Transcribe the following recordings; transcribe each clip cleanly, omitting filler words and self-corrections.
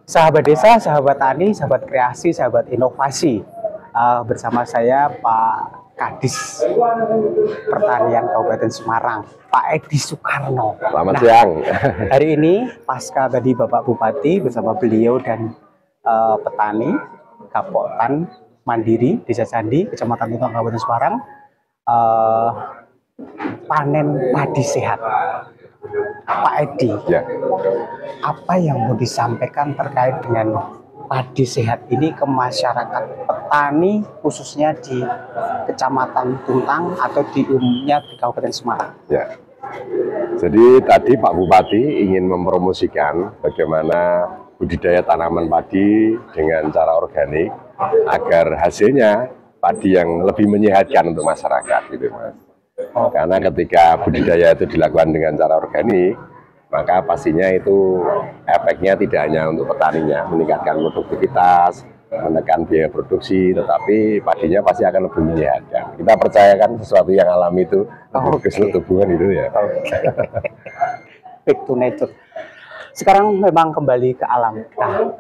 Sahabat desa, sahabat tani, sahabat kreasi, sahabat inovasi. Bersama saya Pak Kadis Pertanian Kabupaten Semarang, Pak Edi Soekarno. Selamat siang. Hari ini pasca tadi Bapak Bupati bersama beliau dan petani Kapotan Mandiri Desa Candi, Kecamatan Tuntang, Kabupaten Semarang, panen padi sehat. Pak Edi, Ya. apa yang mau disampaikan terkait dengan padi sehat ini ke masyarakat petani khususnya di Kecamatan Tuntang atau di umumnya di Kabupaten Semarang? Ya. Jadi tadi Pak Bupati ingin mempromosikan bagaimana budidaya tanaman padi dengan cara organik agar hasilnya padi yang lebih menyehatkan untuk masyarakat, gitu Mas. Karena ketika budidaya itu dilakukan dengan cara organik, maka pastinya itu efeknya tidak hanya untuk petaninya, meningkatkan produktivitas, menekan biaya produksi, tetapi padinya pasti akan lebih menyehatkan. Kita percayakan sesuatu yang alami itu bagus untuk tubuhan itu ya. Back to nature. Sekarang memang kembali ke alam. Nah,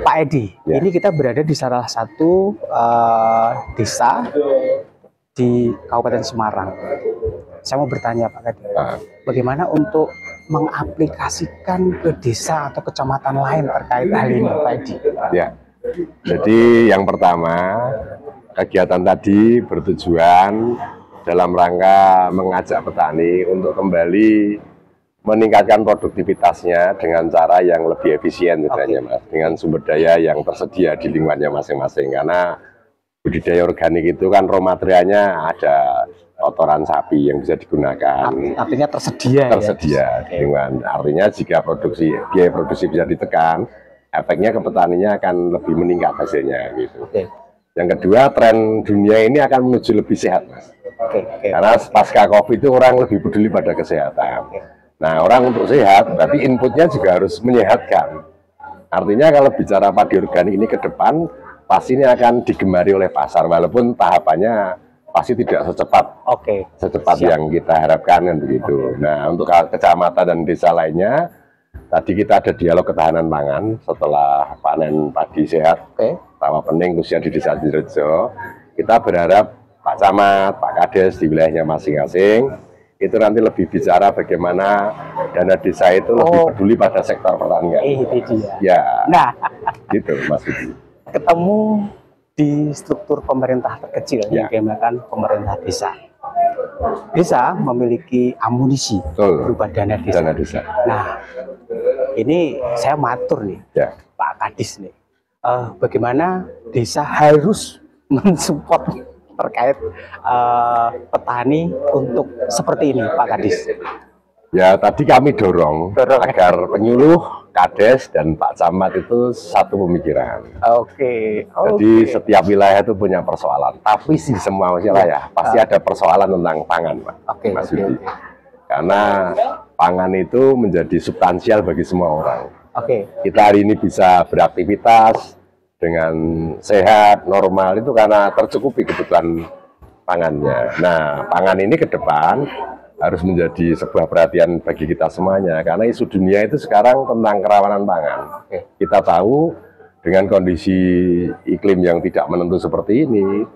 Pak Edi, Ya. ini kita berada di salah satu desa di Kabupaten Semarang. Saya mau bertanya Pak Kadis, bagaimana untuk mengaplikasikan ke desa atau kecamatan lain terkait hal ini, Pak Edi? Ya, jadi yang pertama, kegiatan tadi bertujuan dalam rangka mengajak petani untuk kembali meningkatkan produktivitasnya dengan cara yang lebih efisien sebenarnya, Mas, dengan sumber daya yang tersedia di lingkungannya masing-masing. Karena budidaya organik itu kan raw materialnya ada kotoran sapi yang bisa digunakan. Artinya tersedia Tersedia di lingkungan. Artinya jika biaya produksi bisa ditekan, efeknya ke petaninya akan lebih meningkat hasilnya gitu. Yang kedua, tren dunia ini akan menuju lebih sehat, Mas. Karena pasca COVID itu orang lebih peduli pada kesehatan. Nah, orang untuk sehat berarti inputnya juga harus menyehatkan. Artinya kalau bicara padi organik ini ke depan, pasti ini akan digemari oleh pasar, walaupun tahapannya pasti tidak secepat yang kita harapkan kan begitu. Nah, untuk kecamatan dan desa lainnya, tadi kita ada dialog ketahanan pangan setelah panen padi sehat, rawa pening khususnya di Desa Cirejo. Kita berharap Pak Camat, Pak Kades di wilayahnya masing-masing itu nanti lebih bicara bagaimana dana desa itu lebih peduli pada sektor pertanian. Ya, nah, gitu Mas Budi. Ketemu di struktur pemerintah terkecil yang dinamakan pemerintah desa. Desa memiliki amunisi berupa dana desa. Nah, ini saya matur nih, Pak Kadis nih, bagaimana desa harus mensupport terkait petani untuk seperti ini, Pak Kadis? Ya, tadi kami dorong agar penyuluh, Kades, dan Pak Camat itu satu pemikiran. Jadi setiap wilayah itu punya persoalan, tapi di semua wilayah pasti ada persoalan tentang pangan, Pak. Mas Yudi. Karena pangan itu menjadi substansial bagi semua orang. Kita hari ini bisa beraktivitas dengan sehat, normal, itu karena tercukupi kebutuhan pangannya. Nah, pangan ini ke depan harus menjadi sebuah perhatian bagi kita semuanya, karena isu dunia itu sekarang tentang kerawanan pangan. Kita tahu dengan kondisi iklim yang tidak menentu seperti ini,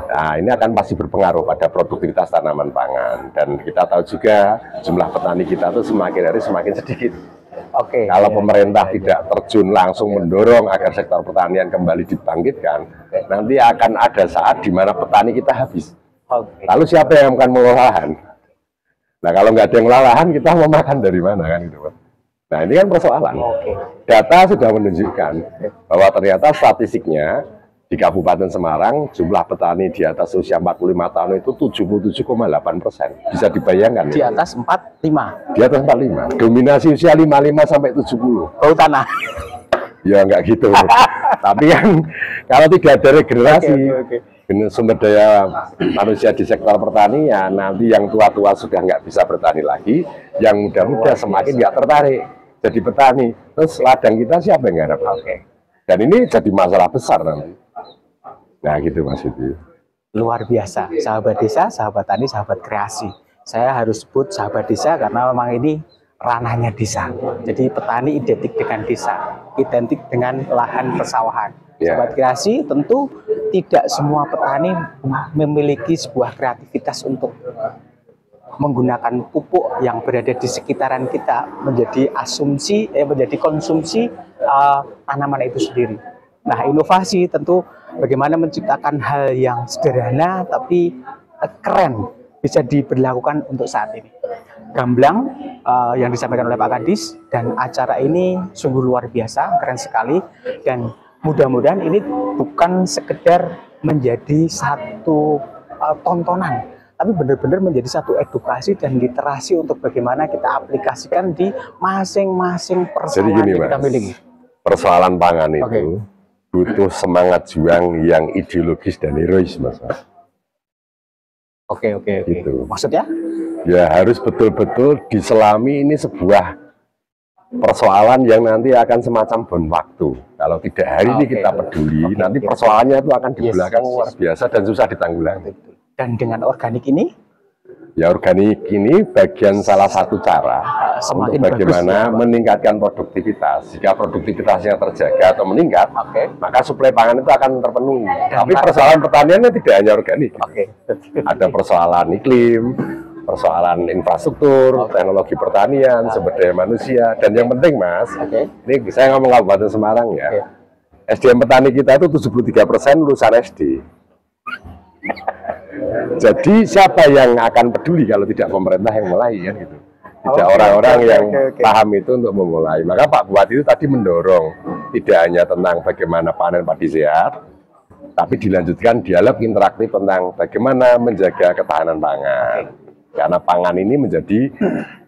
nah ini akan pasti berpengaruh pada produktivitas tanaman pangan. Dan kita tahu juga jumlah petani kita itu semakin hari semakin sedikit. Kalau pemerintah tidak terjun langsung mendorong agar sektor pertanian kembali dibangkitkan, nanti akan ada saat di mana petani kita habis. Lalu siapa yang akan mengolah lahan? Nah, kalau nggak ada yang mengolah lahan, kita mau makan dari mana kan gitu, Pak? Nah, ini kan persoalan. Data sudah menunjukkan bahwa ternyata statistiknya di Kabupaten Semarang jumlah petani di atas usia 45 tahun itu 77,8%. Bisa dibayangkan. Di atas 45. Di atas 45. Dominasi usia 55 sampai 70. Bau tanah. Ya nggak gitu. Tapi kan kalau tidak ada regenerasi, sumber daya manusia di sektor pertanian, nanti yang tua-tua sudah nggak bisa bertani lagi, yang muda-muda semakin nggak tertarik jadi petani. Terus ladang kita siapa yang garap? Dan ini jadi masalah besar nanti. Nah gitu Mas Yudi. Luar biasa, sahabat desa, sahabat tani, sahabat kreasi. Saya harus sebut sahabat desa karena memang ini ranahnya desa. Jadi petani identik dengan desa, identik dengan lahan persawahan. Sobat Kreasi, tentu tidak semua petani memiliki sebuah kreativitas untuk menggunakan pupuk yang berada di sekitaran kita menjadi menjadi konsumsi tanaman itu sendiri. Nah, inovasi tentu bagaimana menciptakan hal yang sederhana tapi keren bisa diberlakukan untuk saat ini. Gamblang yang disampaikan oleh Pak Kadis, dan acara ini sungguh luar biasa, keren sekali, dan mudah-mudahan ini bukan sekedar menjadi satu tontonan, tapi benar-benar menjadi satu edukasi dan literasi untuk bagaimana kita aplikasikan di masing-masing persoalan yang kita miliki. Persoalan pangan itu butuh semangat juang yang ideologis dan herois, Mas. Oke. Gitu. Maksudnya? Ya harus betul-betul diselami, ini sebuah persoalan yang nanti akan semacam bom waktu. Kalau tidak hari ini kita peduli, nanti persoalannya itu akan di belakang luar biasa dan susah ditanggulangi. Dan dengan organik ini? Ya organik ini bagian salah satu cara untuk bagaimana meningkatkan produktivitas. Jika produktivitasnya terjaga atau meningkat, maka suplai pangan itu akan terpenuhi. Tapi persoalan pertaniannya tidak hanya organik. Ada persoalan iklim, persoalan infrastruktur, teknologi pertanian, sumber daya manusia, dan yang penting, Mas, ini saya ngomong Kabupaten Semarang ya, SDM petani kita itu 73% lulusan SD. Jadi siapa yang akan peduli kalau tidak pemerintah yang mulai, kan gitu. Tidak orang-orang yang paham itu untuk memulai. Maka Pak Bupati itu tadi mendorong tidak hanya tentang bagaimana panen padi sehat, tapi dilanjutkan dialog interaktif tentang bagaimana menjaga ketahanan pangan. Karena pangan ini menjadi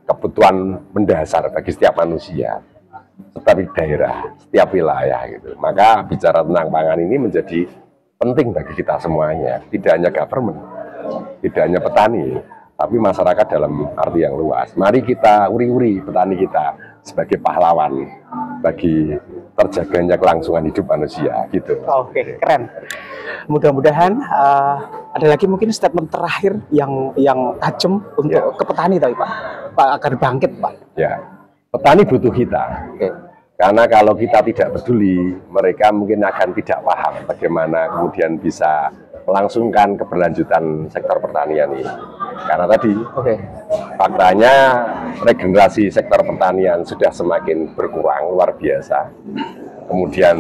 kebutuhan mendasar bagi setiap manusia, setiap daerah, setiap wilayah gitu. Maka bicara tentang pangan ini menjadi penting bagi kita semuanya, tidak hanya government, tidak hanya petani, tapi masyarakat dalam arti yang luas. Mari kita uri-uri petani kita sebagai pahlawan bagi terjaganya kelangsungan hidup manusia gitu. Oke, keren. Mudah-mudahan ada lagi mungkin statement terakhir yang tajam untuk ke petani tadi Pak, agar bangkit Pak. Ya, petani butuh kita. Karena kalau kita tidak peduli, mereka mungkin akan tidak paham bagaimana kemudian bisa melangsungkan keberlanjutan sektor pertanian ini. Karena tadi faktanya regenerasi sektor pertanian sudah semakin berkurang luar biasa. Kemudian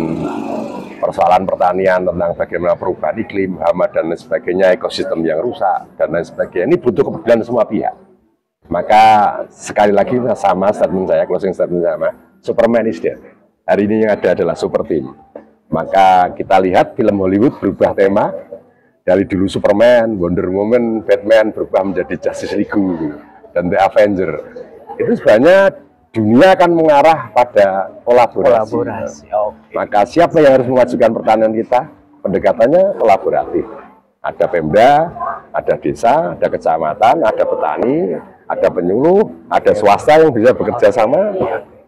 persoalan pertanian tentang bagaimana perubahan iklim, hama dan lain sebagainya, ekosistem yang rusak dan lain sebagainya, ini butuh kepedulian semua pihak. Maka sekali lagi sama statement saya, closing statement sama, Superman is dead. Hari ini yang ada adalah super team. Maka kita lihat film Hollywood berubah tema, dari dulu Superman, Wonder Woman, Batman berubah menjadi Justice League dan The Avenger. Itu sebenarnya dunia akan mengarah pada kolaborasi. Maka siapa yang harus memajukan pertanian kita? Pendekatannya kolaboratif. Ada Pemda, ada desa, ada kecamatan, ada petani, ada penyuluh, ada swasta yang bisa bekerja sama,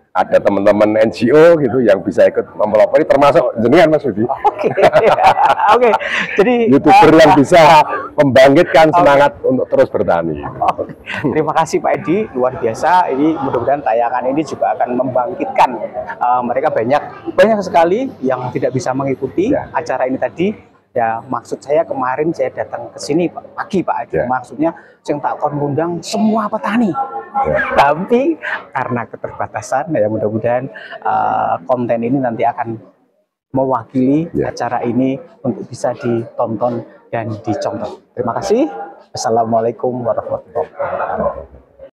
ada teman-teman NGO gitu yang bisa ikut mempelopori, termasuk jenengan Mas Budi. Oke. Jadi YouTuber yang bisa membangkitkan semangat untuk terus bertani. Terima kasih Pak Edi, luar biasa. Ini mudah-mudahan tayangan ini juga akan membangkitkan mereka banyak sekali yang tidak bisa mengikuti acara ini tadi. Ya, maksud saya kemarin saya datang ke sini pagi Pak Edi, maksudnya saya tak akan mengundang semua petani. Tapi karena keterbatasan, ya mudah-mudahan konten ini nanti akan mewakili acara ini untuk bisa ditonton dan dicontoh. Terima kasih. Assalamualaikum warahmatullahi wabarakatuh.